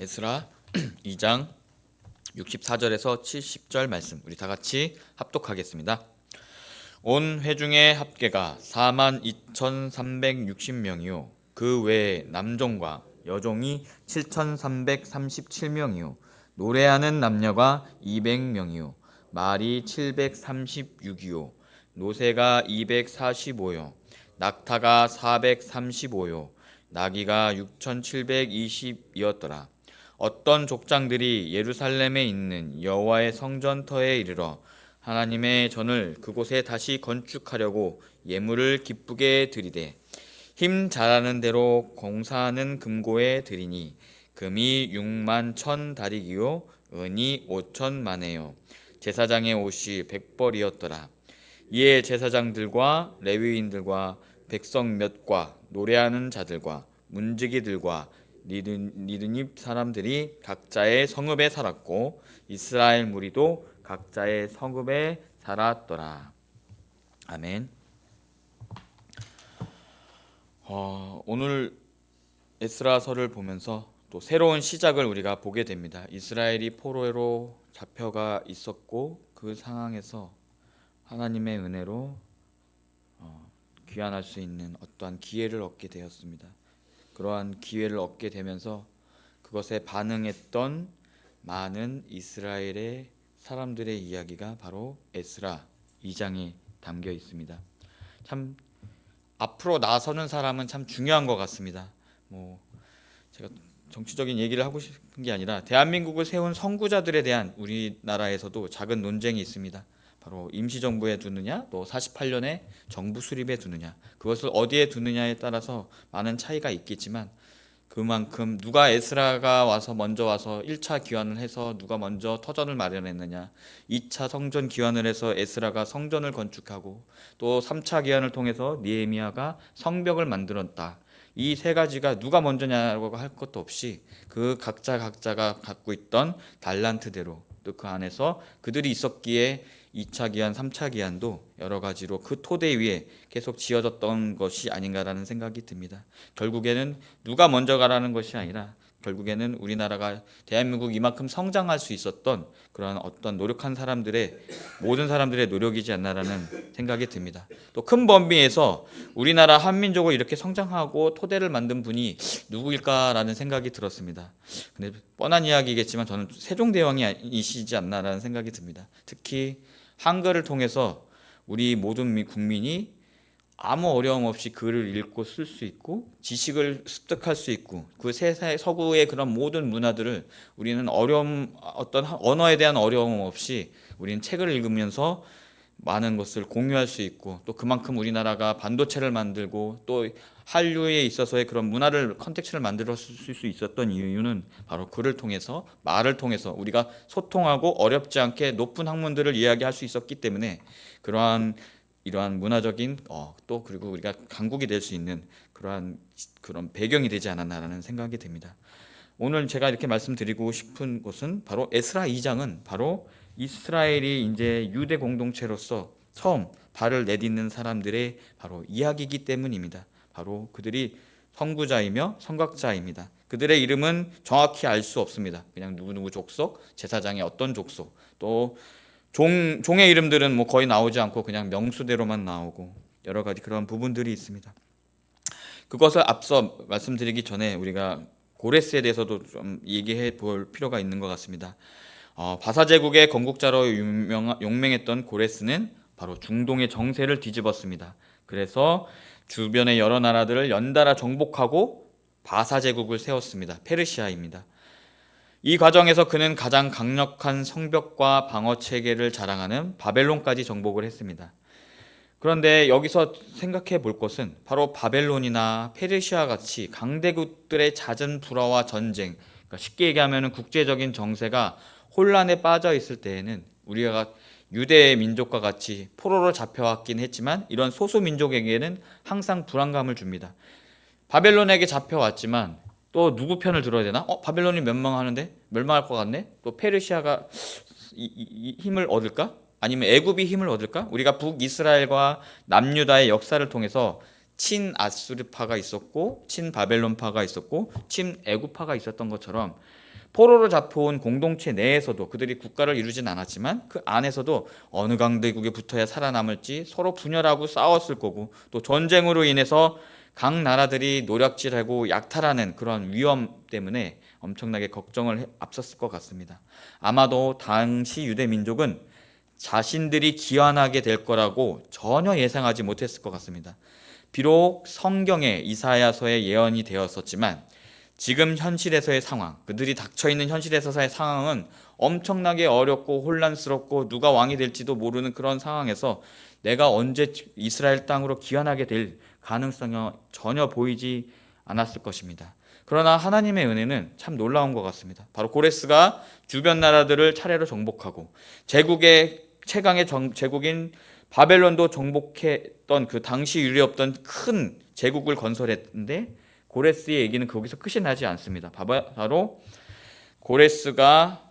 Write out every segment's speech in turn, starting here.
에스라 2장 64절에서 70절 말씀 우리 다 같이 합독하겠습니다. 온 회중의 합계가 42,360명이요 그 외에 남종과 여종이 7,337명이요 노래하는 남녀가 200명이요 말이 736이요 노새가 245요 낙타가 435요 나귀가 6,720이었더라. 어떤 족장들이 예루살렘에 있는 여호와의 성전터에 이르러 하나님의 전을 그곳에 다시 건축하려고 예물을 기쁘게 드리되 힘 잘하는 대로 공사하는 금고에 드리니 금이 6만 1,000다리기요 은이 5,000마네요 제사장의 옷이 100벌이었더라. 이에 제사장들과 레위인들과 백성 몇과 노래하는 자들과 문지기들과 니드닙 사람들이 각자의 성읍에 살았고 이스라엘 무리도 각자의 성읍에 살았더라. 아멘. 오늘 에스라서를 보면서 또 새로운 시작을 우리가 보게 됩니다. 이스라엘이 포로로 잡혀가 있었고 그 상황에서 하나님의 은혜로 귀환할 수 있는 어떠한 기회를 얻게 되었습니다. 그러한 기회를 얻게 되면서 그것에 반응했던 많은 이스라엘의 사람들의 이야기가 바로 에스라 2장에 담겨 있습니다. 참 앞으로 나서는 사람은 참 중요한 것 같습니다. 제가 정치적인 얘기를 하고 싶은 게 아니라 대한민국을 세운 선구자들에 대한 우리나라에서도 작은 논쟁이 있습니다. 바로 임시정부에 두느냐 또 48년에 정부 수립에 두느냐, 그것을 어디에 두느냐에 따라서 많은 차이가 있겠지만 그만큼 누가 에스라가 먼저 와서 1차 기환을 해서 누가 먼저 터전을 마련했느냐, 2차 성전 기환을 해서 에스라가 성전을 건축하고 또 3차 기환을 통해서 느헤미야가 성벽을 만들었다. 이 세 가지가 누가 먼저냐고 할 것도 없이 그 각자가 갖고 있던 달란트대로 또 그 안에서 그들이 있었기에 2차 기한, 3차 기한도 여러 가지로 그 토대 위에 계속 지어졌던 것이 아닌가라는 생각이 듭니다. 결국에는 누가 먼저 가라는 것이 아니라 결국에는 우리나라가 대한민국 이만큼 성장할 수 있었던 그런 어떤 노력한 사람들의 모든 사람들의 노력이지 않나라는 생각이 듭니다. 또 큰 범위에서 우리나라 한민족을 이렇게 성장하고 토대를 만든 분이 누구일까라는 생각이 들었습니다. 근데 뻔한 이야기겠지만 저는 세종대왕이시지 않나라는 생각이 듭니다. 특히 한글을 통해서 우리 모든 국민이 아무 어려움 없이 글을 읽고 쓸 수 있고 지식을 습득할 수 있고 그 세상 서구의 그런 모든 문화들을 우리는 어떤 언어에 대한 어려움 없이 우리는 책을 읽으면서 많은 것을 공유할 수 있고 또 그만큼 우리나라가 반도체를 만들고 또 한류에 있어서의 그런 문화를 컨텍츠를 만들었을 수 있었던 이유는 바로 글을 통해서 말을 통해서 우리가 소통하고 어렵지 않게 높은 학문들을 이야기할 수 있었기 때문에 이러한 문화적인 또 그리고 우리가 강국이 될 수 있는 그런 배경이 되지 않았나라는 생각이 듭니다. 오늘 제가 이렇게 말씀드리고 싶은 것은 바로 에스라 2장은 바로 이스라엘이 이제 유대 공동체로서 처음 발을 내딛는 사람들의 바로 이야기이기 때문입니다. 바로 그들이 선구자이며 선각자입니다. 그들의 이름은 정확히 알 수 없습니다. 그냥 누구누구 족속, 제사장의 어떤 족속, 또 종의 이름들은 거의 나오지 않고 그냥 명수대로만 나오고 여러 가지 그런 부분들이 있습니다. 그것을 앞서 말씀드리기 전에 우리가 고레스에 대해서도 좀 얘기해 볼 필요가 있는 것 같습니다. 바사 제국의 건국자로 용맹했던 고레스는 바로 중동의 정세를 뒤집었습니다. 그래서 주변의 여러 나라들을 연달아 정복하고 바사 제국을 세웠습니다. 페르시아입니다. 이 과정에서 그는 가장 강력한 성벽과 방어 체계를 자랑하는 바벨론까지 정복을 했습니다. 그런데 여기서 생각해 볼 것은 바로 바벨론이나 페르시아 같이 강대국들의 잦은 불화와 전쟁, 그러니까 쉽게 얘기하면 국제적인 정세가 혼란에 빠져 있을 때에는 우리가 유대 민족과 같이 포로로 잡혀왔긴 했지만 이런 소수 민족에게는 항상 불안감을 줍니다. 바벨론에게 잡혀왔지만 또 누구 편을 들어야 되나? 바벨론이 멸망할 것 같네? 또 페르시아가 힘을 얻을까? 아니면 애굽이 힘을 얻을까? 우리가 북이스라엘과 남유다의 역사를 통해서 친아수르파가 있었고 친바벨론파가 있었고 친애굽파가 있었던 것처럼 포로로 잡혀온 공동체 내에서도 그들이 국가를 이루진 않았지만 그 안에서도 어느 강대국에 붙어야 살아남을지 서로 분열하고 싸웠을 거고, 또 전쟁으로 인해서 각 나라들이 노략질하고 약탈하는 그런 위험 때문에 엄청나게 걱정을 앞섰을 것 같습니다. 아마도 당시 유대 민족은 자신들이 기환하게 될 거라고 전혀 예상하지 못했을 것 같습니다. 비록 성경에 이사야서에 예언이 되었었지만 지금 현실에서의 상황, 그들이 닥쳐있는 현실에서의 상황은 엄청나게 어렵고 혼란스럽고 누가 왕이 될지도 모르는 그런 상황에서 내가 언제 이스라엘 땅으로 귀환하게 될 가능성이 전혀 보이지 않았을 것입니다. 그러나 하나님의 은혜는 참 놀라운 것 같습니다. 바로 고레스가 주변 나라들을 차례로 정복하고 제국의 최강의 제국인 바벨론도 정복했던 그 당시 유리없던 큰 제국을 건설했는데, 고레스의 얘기는 거기서 끝이 나지 않습니다. 바로 고레스가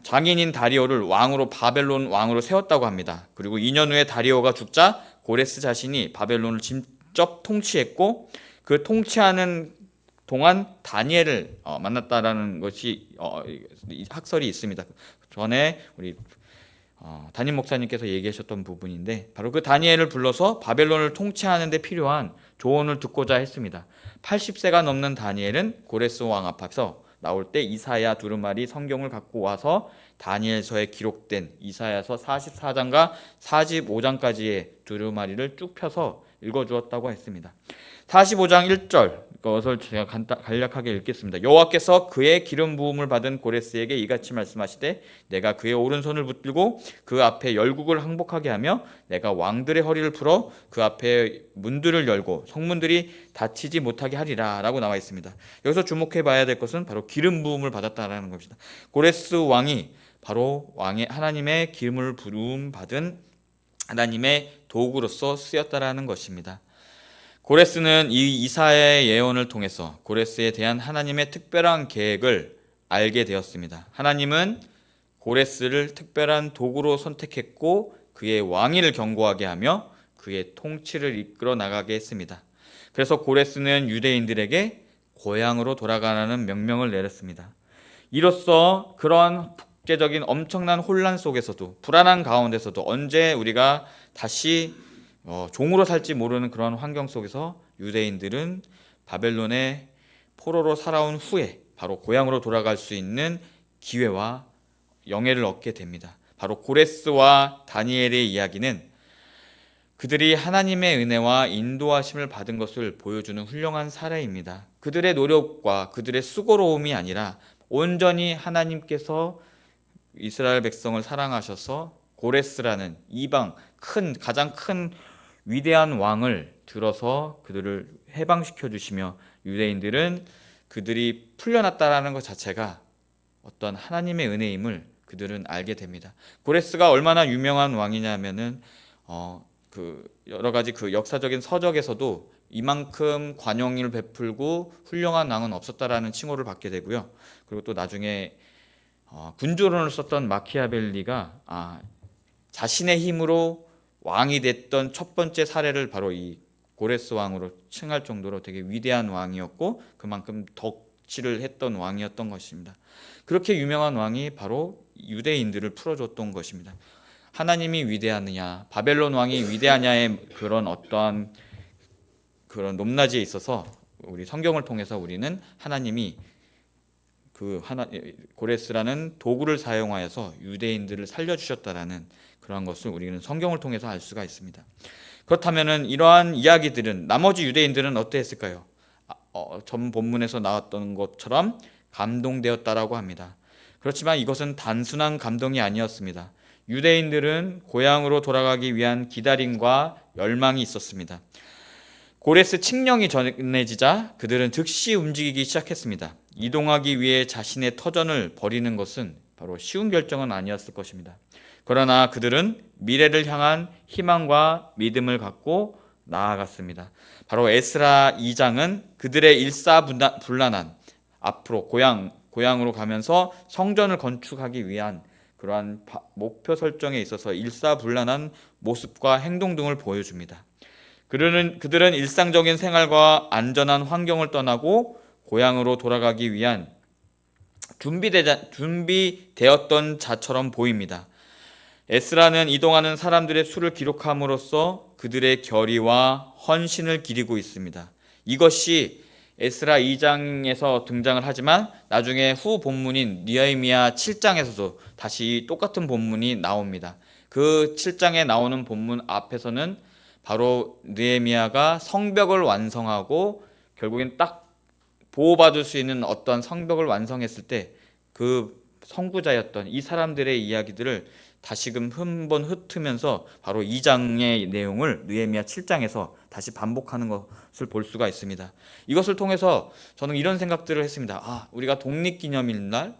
장인인 다리오를 왕으로, 바벨론 왕으로 세웠다고 합니다. 그리고 2년 후에 다리오가 죽자 고레스 자신이 바벨론을 직접 통치했고, 그 통치하는 동안 다니엘을 만났다라는 것이 학설이 있습니다. 전에 우리 담임 목사님께서 얘기하셨던 부분인데, 바로 그 다니엘을 불러서 바벨론을 통치하는 데 필요한 조언을 듣고자 했습니다. 80세가 넘는 다니엘은 고레스 왕 앞에서 나올 때 이사야 두루마리 성경을 갖고 와서 다니엘서에 기록된 이사야서 44장과 45장까지의 두루마리를 쭉 펴서 읽어주었다고 했습니다. 45장 1절 그것을 제가 간략하게 읽겠습니다. 여호와께서 그의 기름 부음을 받은 고레스에게 이같이 말씀하시되, 내가 그의 오른손을 붙들고 그 앞에 열국을 항복하게 하며 내가 왕들의 허리를 풀어 그 앞에 문들을 열고 성문들이 닫히지 못하게 하리라 라고 나와 있습니다. 여기서 주목해 봐야 될 것은 바로 기름 부음을 받았다라는 것입니다. 고레스 왕이 바로 하나님의 기름을 부음 받은 하나님의 도구로서 쓰였다라는 것입니다. 고레스는 이 이사야의 예언을 통해서 고레스에 대한 하나님의 특별한 계획을 알게 되었습니다. 하나님은 고레스를 특별한 도구로 선택했고 그의 왕위를 견고하게 하며 그의 통치를 이끌어 나가게 했습니다. 그래서 고레스는 유대인들에게 고향으로 돌아가라는 명령을 내렸습니다. 이로써 그런 국제적인 엄청난 혼란 속에서도, 불안한 가운데서도 언제 우리가 다시 종으로 살지 모르는 그런 환경 속에서 유대인들은 바벨론의 포로로 살아온 후에 바로 고향으로 돌아갈 수 있는 기회와 영예를 얻게 됩니다. 바로 고레스와 다니엘의 이야기는 그들이 하나님의 은혜와 인도하심을 받은 것을 보여주는 훌륭한 사례입니다. 그들의 노력과 그들의 수고로움이 아니라 온전히 하나님께서 이스라엘 백성을 사랑하셔서 고레스라는 이방 가장 큰 위대한 왕을 들어서 그들을 해방시켜 주시며, 유대인들은 그들이 풀려났다라는 것 자체가 어떤 하나님의 은혜임을 그들은 알게 됩니다. 고레스가 얼마나 유명한 왕이냐면은 그 여러 가지 그 역사적인 서적에서도 이만큼 관용을 베풀고 훌륭한 왕은 없었다라는 칭호를 받게 되고요. 그리고 또 나중에 군주론을 썼던 마키아벨리가 자신의 힘으로 왕이 됐던 첫 번째 사례를 바로 이 고레스 왕으로 칭할 정도로 되게 위대한 왕이었고 그만큼 덕치를 했던 왕이었던 것입니다. 그렇게 유명한 왕이 바로 유대인들을 풀어줬던 것입니다. 하나님이 위대하느냐, 바벨론 왕이 위대하냐의 그런 어떠한 그런 높낮이에 있어서 우리 성경을 통해서 우리는 하나님이 고레스라는 도구를 사용하여서 유대인들을 살려주셨다라는 그러한 것을 우리는 성경을 통해서 알 수가 있습니다. 그렇다면은 이러한 이야기들은 나머지 유대인들은 어떠했을까요? 전 본문에서 나왔던 것처럼 감동되었다라고 합니다. 그렇지만 이것은 단순한 감동이 아니었습니다. 유대인들은 고향으로 돌아가기 위한 기다림과 열망이 있었습니다. 고레스 칙령이 전해지자 그들은 즉시 움직이기 시작했습니다. 이동하기 위해 자신의 터전을 버리는 것은 바로 쉬운 결정은 아니었을 것입니다. 그러나 그들은 미래를 향한 희망과 믿음을 갖고 나아갔습니다. 바로 에스라 2장은 그들의 일사불란한 앞으로 고향으로 가면서 성전을 건축하기 위한 그러한 목표 설정에 있어서 일사불란한 모습과 행동 등을 보여줍니다. 그들은 일상적인 생활과 안전한 환경을 떠나고 고향으로 돌아가기 위한 준비되었던 자처럼 보입니다. 에스라는 이동하는 사람들의 수를 기록함으로써 그들의 결의와 헌신을 기리고 있습니다. 이것이 에스라 2장에서 등장을 하지만 나중에 후 본문인 느헤미야 7장에서도 다시 똑같은 본문이 나옵니다. 그 7장에 나오는 본문 앞에서는 바로 느헤미야가 성벽을 완성하고 결국엔 딱 보호받을 수 있는 어떤 성벽을 완성했을 때 그 선구자였던 이 사람들의 이야기들을 다시금 한번 흩으면서 바로 2장의 내용을 느헤미야 7장에서 다시 반복하는 것을 볼 수가 있습니다. 이것을 통해서 저는 이런 생각들을 했습니다. 우리가 독립기념일 날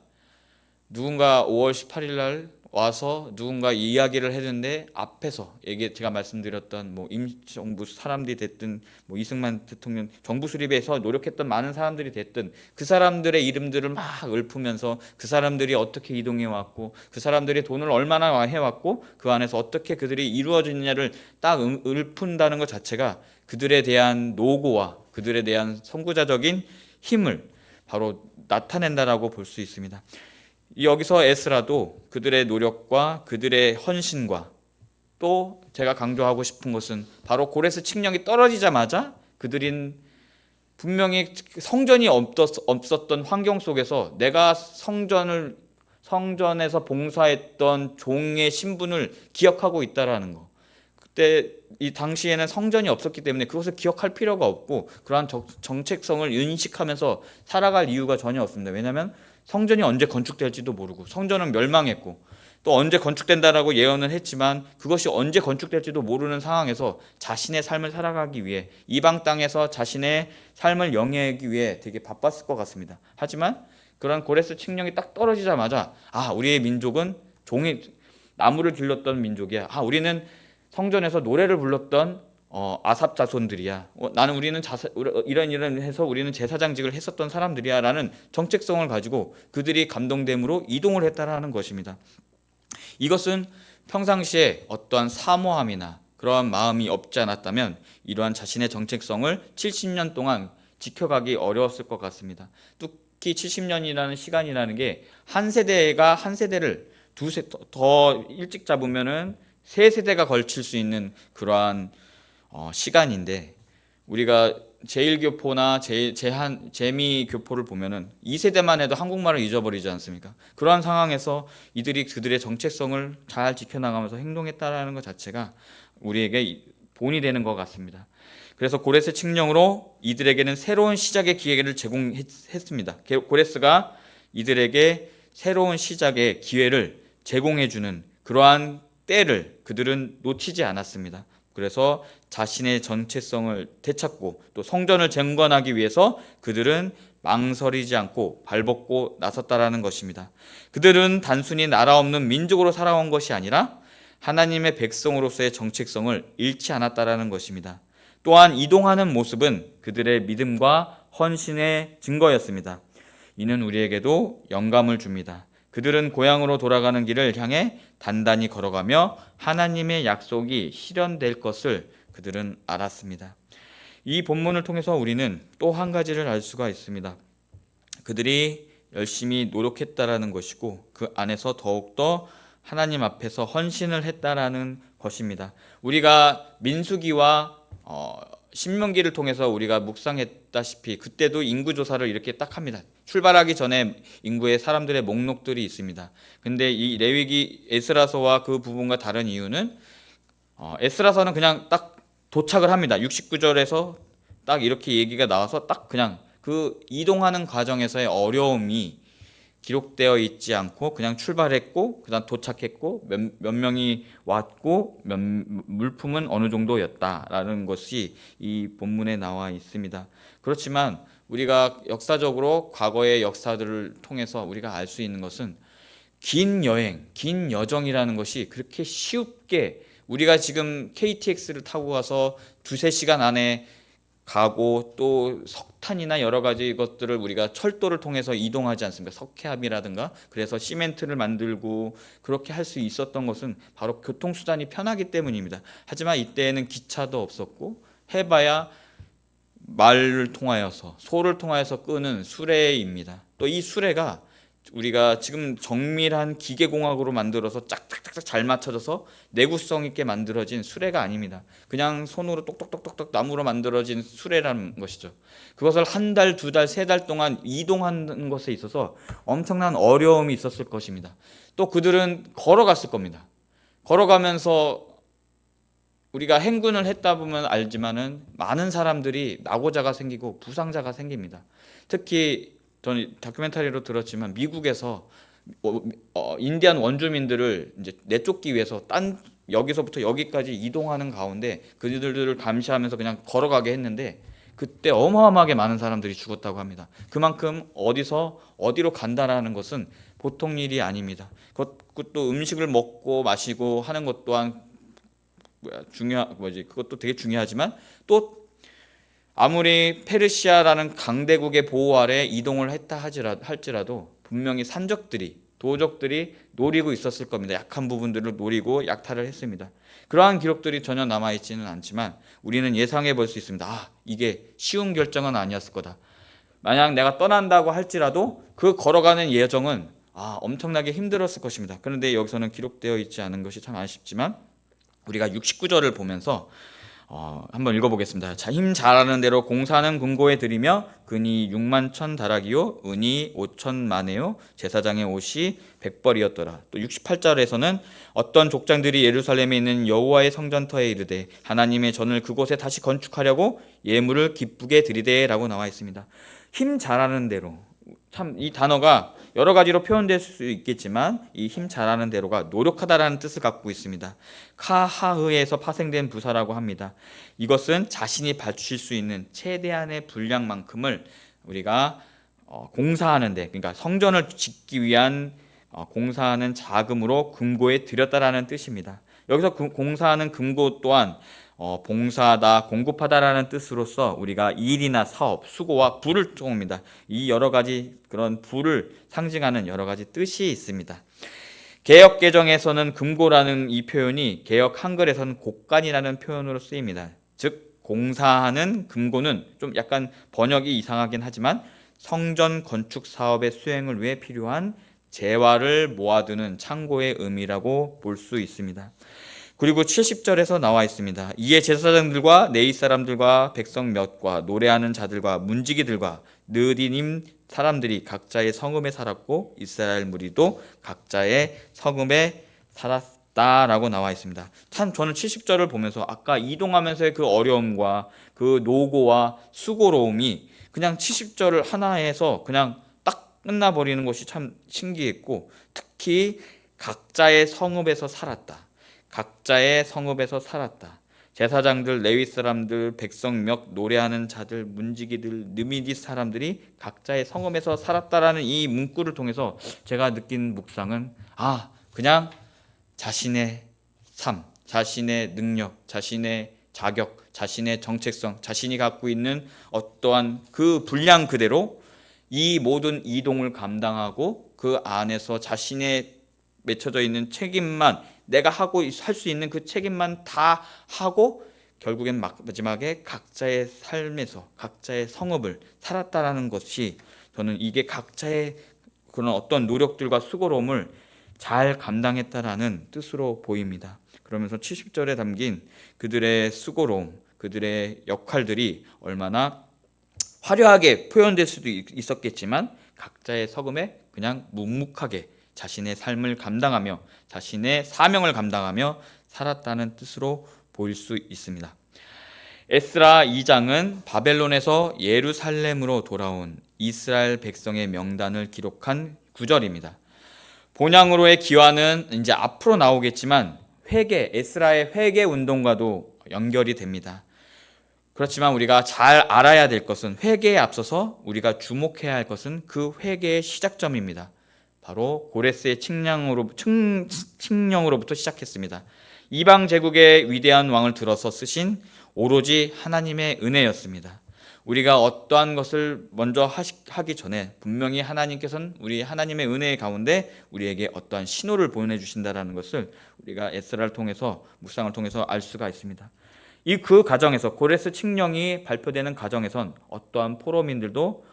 누군가 5월 18일 날 와서 누군가 이야기를 했는데 앞에서 제가 말씀드렸던 임시정부 사람들이 됐든 이승만 대통령 정부 수립에서 노력했던 많은 사람들이 됐든 그 사람들의 이름들을 막 읊으면서 그 사람들이 어떻게 이동해 왔고 그 사람들이 돈을 얼마나 해왔고 그 안에서 어떻게 그들이 이루어졌냐를 딱 읊은다는 것 자체가 그들에 대한 노고와 그들에 대한 선구자적인 힘을 바로 나타낸다라고 볼 수 있습니다. 여기서 에스라도 그들의 노력과 그들의 헌신과 또 제가 강조하고 싶은 것은 바로 고레스 칙령이 떨어지자마자 그들은 분명히 성전이 없었던 환경 속에서 내가 성전에서 봉사했던 종의 신분을 기억하고 있다라는 거. 그때 이 당시에는 성전이 없었기 때문에 그것을 기억할 필요가 없고 그러한 정체성을 인식하면서 살아갈 이유가 전혀 없습니다. 왜냐하면 성전이 언제 건축될지도 모르고 성전은 멸망했고 또 언제 건축된다라고 예언을 했지만 그것이 언제 건축될지도 모르는 상황에서 자신의 삶을 살아가기 위해 이방 땅에서 자신의 삶을 영위하기 위해 되게 바빴을 것 같습니다. 하지만 그런 고레스 칙령이 딱 떨어지자마자 우리의 민족은 나무를 길렀던 민족이야. 우리는 성전에서 노래를 불렀던 아삽 자손들이야. 우리는 이런 해서 우리는 제사장직을 했었던 사람들이야 라는 정체성을 가지고 그들이 감동됨으로 이동을 했다라는 것입니다. 이것은 평상시에 어떠한 사모함이나 그러한 마음이 없지 않았다면 이러한 자신의 정체성을 70년 동안 지켜가기 어려웠을 것 같습니다. 특히 70년이라는 시간이라는 게 한 세대가 한 세대를 더 일찍 잡으면은 세 세대가 걸칠 수 있는 그러한 시간인데 우리가 제1교포나 재미교포를 보면은 2세대만 해도 한국말을 잊어버리지 않습니까? 그러한 상황에서 이들이 그들의 정체성을 잘 지켜나가면서 행동했다라는 것 자체가 우리에게 본이 되는 것 같습니다. 그래서 고레스 칙령으로 이들에게는 새로운 시작의 기회를 제공했습니다. 고레스가 이들에게 새로운 시작의 기회를 제공해주는 그러한 때를 그들은 놓치지 않았습니다. 그래서 자신의 정체성을 되찾고 또 성전을 재건하기 위해서 그들은 망설이지 않고 발벗고 나섰다라는 것입니다. 그들은 단순히 나라 없는 민족으로 살아온 것이 아니라 하나님의 백성으로서의 정체성을 잃지 않았다라는 것입니다. 또한 이동하는 모습은 그들의 믿음과 헌신의 증거였습니다. 이는 우리에게도 영감을 줍니다. 그들은 고향으로 돌아가는 길을 향해 단단히 걸어가며 하나님의 약속이 실현될 것을 그들은 알았습니다. 이 본문을 통해서 우리는 또 한 가지를 알 수가 있습니다. 그들이 열심히 노력했다라는 것이고 그 안에서 더욱더 하나님 앞에서 헌신을 했다라는 것입니다. 우리가 민수기와 신명기를 통해서 우리가 묵상했다시피 그때도 인구조사를 이렇게 딱 합니다. 출발하기 전에 인구의 사람들의 목록들이 있습니다. 근데 이 레위기 에스라서와 그 부분과 다른 이유는 에스라서는 그냥 딱 도착을 합니다. 69절에서 딱 이렇게 얘기가 나와서 딱 그냥 그 이동하는 과정에서의 어려움이 기록되어 있지 않고 그냥 출발했고 그다음 도착했고 몇 명이 왔고 물품은 어느 정도였다라는 것이 이 본문에 나와 있습니다. 그렇지만 우리가 역사적으로 과거의 역사들을 통해서 우리가 알 수 있는 것은 긴 여행, 긴 여정이라는 것이 그렇게 쉽게 우리가 지금 KTX를 타고 가서 2-3시간 안에 가고 또 석탄이나 여러 가지 것들을 우리가 철도를 통해서 이동하지 않습니까? 석회암이라든가 그래서 시멘트를 만들고 그렇게 할 수 있었던 것은 바로 교통수단이 편하기 때문입니다. 하지만 이때에는 기차도 없었고 해봐야 말을 통하여서 소를 통하여서 끄는 수레입니다. 또 이 수레가 우리가 지금 정밀한 기계공학으로 만들어서 짝짝짝짝 잘 맞춰져서 내구성 있게 만들어진 수레가 아닙니다. 그냥 손으로 똑똑똑똑똑 나무로 만들어진 수레라는 것이죠. 그것을 한 달, 두 달, 세 달 동안 이동하는 것에 있어서 엄청난 어려움이 있었을 것입니다. 또 그들은 걸어갔을 겁니다. 걸어가면서 우리가 행군을 했다 보면 알지만은 많은 사람들이 낙오자가 생기고 부상자가 생깁니다. 특히 저는 다큐멘터리로 들었지만 미국에서 인디안 원주민들을 이제 내쫓기 위해서 여기서부터 여기까지 이동하는 가운데 그들을 감시하면서 그냥 걸어가게 했는데 그때 어마어마하게 많은 사람들이 죽었다고 합니다. 그만큼 어디서 어디로 간다라는 것은 보통 일이 아닙니다. 그것도 음식을 먹고 마시고 하는 것 또한 그것도 되게 중요하지만 또 아무리 페르시아라는 강대국의 보호 아래 이동을 했다 할지라도 분명히 도적들이 노리고 있었을 겁니다. 약한 부분들을 노리고 약탈을 했습니다. 그러한 기록들이 전혀 남아있지는 않지만 우리는 예상해 볼 수 있습니다. 이게 쉬운 결정은 아니었을 거다. 만약 내가 떠난다고 할지라도 그 걸어가는 예정은 엄청나게 힘들었을 것입니다. 그런데 여기서는 기록되어 있지 않은 것이 참 아쉽지만 우리가 69절을 보면서 한번 읽어보겠습니다. 자, 힘 잘하는 대로 공사는 금고에 드리며 금이 6만 다락이요 은이 5천만에요 제사장의 옷이 100벌이었더라. 또 68절에서는 어떤 족장들이 예루살렘에 있는 여호와의 성전터에 이르되 하나님의 전을 그곳에 다시 건축하려고 예물을 기쁘게 드리되라고 나와 있습니다. 힘 잘하는 대로, 참 이 단어가 여러 가지로 표현될 수 있겠지만 이 힘 잘하는 대로가 노력하다라는 뜻을 갖고 있습니다. 카하흐에서 파생된 부사라고 합니다. 이것은 자신이 바칠 수 있는 최대한의 분량만큼을 우리가 공사하는데, 그러니까 성전을 짓기 위한 공사하는 자금으로 금고에 들였다라는 뜻입니다. 여기서 공사하는 금고 또한 봉사하다, 공급하다라는 뜻으로서 우리가 일이나 사업, 수고와 부를 통합니다. 이 여러 가지 그런 부를 상징하는 여러 가지 뜻이 있습니다. 개역 개정에서는 금고라는 이 표현이 개역 한글에서는 곡간이라는 표현으로 쓰입니다. 즉 공사하는 금고는 좀 약간 번역이 이상하긴 하지만 성전 건축 사업의 수행을 위해 필요한 재화를 모아두는 창고의 의미라고 볼 수 있습니다. 그리고 70절에서 나와 있습니다. 이에 제사장들과 네이 사람들과 백성 몇과 노래하는 자들과 문지기들과 느디님 사람들이 각자의 성읍에 살았고 이스라엘 무리도 각자의 성읍에 살았다라고 나와 있습니다. 참 저는 70절을 보면서 아까 이동하면서의 그 어려움과 그 노고와 수고로움이 그냥 70절을 하나에서 그냥 딱 끝나버리는 것이 참 신기했고, 특히 각자의 성읍에서 살았다. 각자의 성읍에서 살았다. 제사장들, 레위 사람들, 백성 몇 노래하는 자들, 문지기들, 느미디 사람들이 각자의 성읍에서 살았다라는 이 문구를 통해서 제가 느낀 묵상은 그냥 자신의 삶, 자신의 능력, 자신의 자격, 자신의 정체성, 자신이 갖고 있는 어떠한 그 분량 그대로 이 모든 이동을 감당하고 그 안에서 자신의 맺혀져 있는 책임만, 내가 하고 할 수 있는 그 책임만 다 하고 결국엔 마지막에 각자의 삶에서 각자의 성읍을 살았다라는 것이, 저는 이게 각자의 그런 어떤 노력들과 수고로움을 잘 감당했다라는 뜻으로 보입니다. 그러면서 70절에 담긴 그들의 수고로움, 그들의 역할들이 얼마나 화려하게 표현될 수도 있었겠지만 각자의 성읍에 그냥 묵묵하게 자신의 삶을 감당하며 자신의 사명을 감당하며 살았다는 뜻으로 보일 수 있습니다. 에스라 2장은 바벨론에서 예루살렘으로 돌아온 이스라엘 백성의 명단을 기록한 구절입니다. 본향으로의 기화는 이제 앞으로 나오겠지만 에스라의 회개 운동과도 연결이 됩니다. 그렇지만 우리가 잘 알아야 될 것은, 회개에 앞서서 우리가 주목해야 할 것은 그 회개의 시작점입니다. 바로 고레스의 칙령으로부터 시작했습니다. 이방 제국의 위대한 왕을 들어서 쓰신 오로지 하나님의 은혜였습니다. 우리가 어떠한 것을 먼저 하기 전에 분명히 하나님께서는 우리 하나님의 은혜 가운데 우리에게 어떠한 신호를 보내주신다는 것을 우리가 에스라를 통해서, 묵상을 통해서 알 수가 있습니다. 그 과정에서, 고레스 칙령이 발표되는 과정에선 어떠한 포로민들도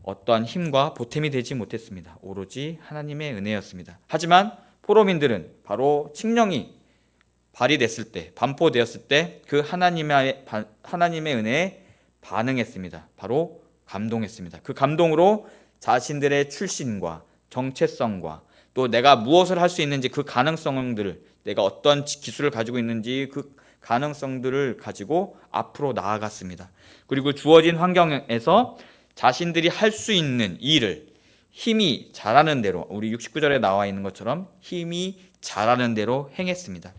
어떠한 힘과 보탬이 되지 못했습니다. 오로지 하나님의 은혜였습니다. 하지만 포로민들은 바로 칙령이 발휘됐을 때, 반포되었을 때 그 하나님의 은혜에 반응했습니다. 바로 감동했습니다. 그 감동으로 자신들의 출신과 정체성과 또 내가 무엇을 할 수 있는지 그 가능성들을, 내가 어떤 기술을 가지고 있는지 그 가능성들을 가지고 앞으로 나아갔습니다. 그리고 주어진 환경에서 자신들이 할 수 있는 일을 힘이 잘하는 대로, 우리 69절에 나와 있는 것처럼 힘이 잘하는 대로 행했습니다.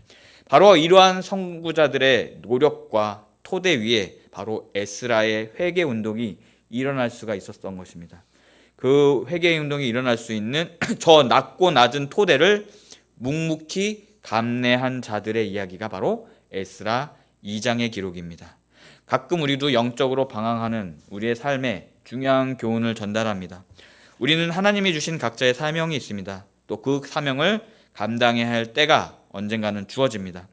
바로 이러한 선구자들의 노력과 토대 위에 바로 에스라의 회개 운동이 일어날 수가 있었던 것입니다. 그 회개 운동이 일어날 수 있는 저 낮고 낮은 토대를 묵묵히 감내한 자들의 이야기가 바로 에스라 2장의 기록입니다. 가끔 우리도 영적으로 방황하는 우리의 삶에 중요한 교훈을 전달합니다. 우리는 하나님이 주신 각자의 사명이 있습니다. 또 그 사명을 감당해야 할 때가 언젠가는 주어집니다.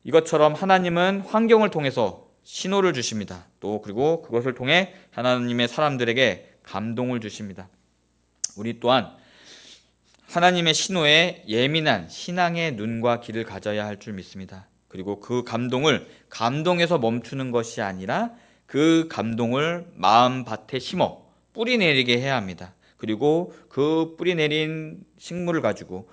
이것처럼 하나님은 환경을 통해서 신호를 주십니다. 또 그리고 그것을 통해 하나님의 사람들에게 감동을 주십니다. 우리 또한 하나님의 신호에 예민한 신앙의 눈과 귀를 가져야 할 줄 믿습니다. 그리고 그 감동을 감동에서 멈추는 것이 아니라 그 감동을 마음밭에 심어 뿌리 내리게 해야 합니다. 그리고 그 뿌리 내린 식물을 가지고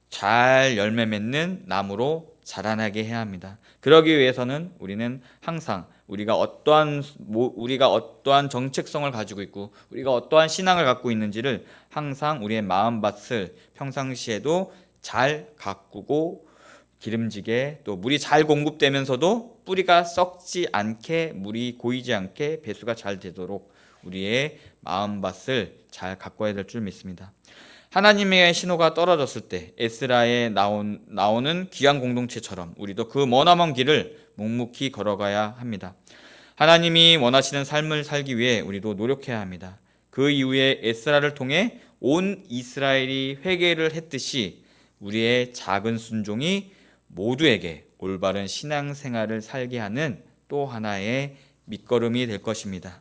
잘 열매 맺는 나무로 자라나게 해야 합니다. 그러기 위해서는 우리는 항상 우리가 어떠한 정체성을 가지고 있고 우리가 어떠한 신앙을 갖고 있는지를 항상 우리의 마음밭을 평상시에도 잘 가꾸고 기름지게, 또 물이 잘 공급되면서도 뿌리가 썩지 않게, 물이 고이지 않게 배수가 잘 되도록 우리의 마음밭을 잘 가꿔야 될 줄 믿습니다. 하나님의 신호가 떨어졌을 때 에스라에 나오는 귀한 공동체처럼 우리도 그 머나먼 길을 묵묵히 걸어가야 합니다. 하나님이 원하시는 삶을 살기 위해 우리도 노력해야 합니다. 그 이후에 에스라를 통해 온 이스라엘이 회개를 했듯이 우리의 작은 순종이 모두에게 올바른 신앙생활을 살게 하는 또 하나의 밑거름이 될 것입니다.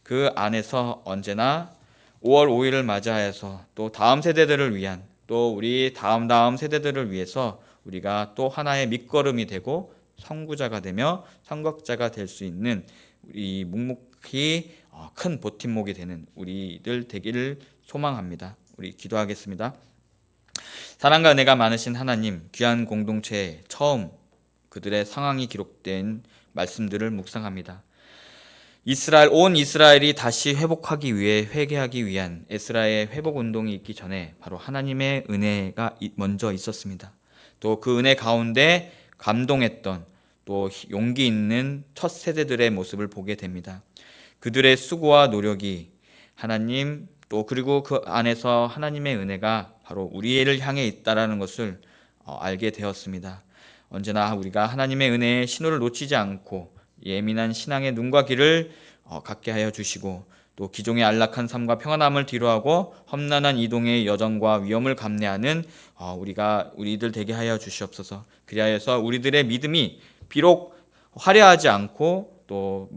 그 안에서 언제나 5월 5일을 맞이하여서 또 다음 세대들을 위한, 또 우리 다음 세대들을 위해서 우리가 또 하나의 밑거름이 되고 선구자가 되며 선각자가 될 수 있는 우리 묵묵히 큰 버팀목이 되는 우리들 되기를 소망합니다. 우리 기도하겠습니다. 사랑과 은혜가 많으신 하나님, 귀한 공동체에 처음 그들의 상황이 기록된 말씀들을 묵상합니다. 온 이스라엘이 다시 회복하기 위해 회개하기 위한 에스라의 회복 운동이 있기 전에 바로 하나님의 은혜가 먼저 있었습니다. 또 그 은혜 가운데 감동했던 또 용기 있는 첫 세대들의 모습을 보게 됩니다. 그들의 수고와 노력이 하나님, 또 그리고 그 안에서 하나님의 은혜가 바로 우리를 향해 있다라는 것을 알게 되었습니다. 언제나 우리가 하나님의 은혜의 신호를 놓치지 않고 예민한 신앙의 눈과 귀를 갖게 하여 주시고, 또 기존의 안락한 삶과 평안함을 뒤로하고 험난한 이동의 여정과 위험을 감내하는 우리들 되게 하여 주시옵소서. 그리하여서 우리들의 믿음이 비록 화려하지 않고 또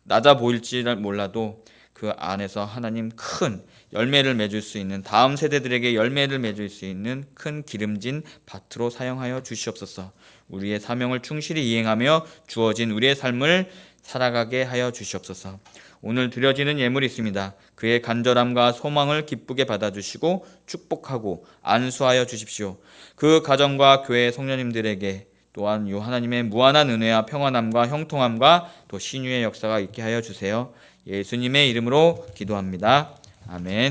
낮아 보일지 몰라도 그 안에서 하나님 큰 열매를 맺을 수 있는, 다음 세대들에게 열매를 맺을 수 있는 큰 기름진 밭으로 사용하여 주시옵소서. 우리의 사명을 충실히 이행하며 주어진 우리의 삶을 살아가게 하여 주시옵소서. 오늘 드려지는 예물이 있습니다. 그의 간절함과 소망을 기쁘게 받아주시고 축복하고 안수하여 주십시오. 그 가정과 교회 성도님들에게 또한 요 하나님의 무한한 은혜와 평안함과 형통함과 또 신유의 역사가 있게 하여 주세요. 예수님의 이름으로 기도합니다. 아멘.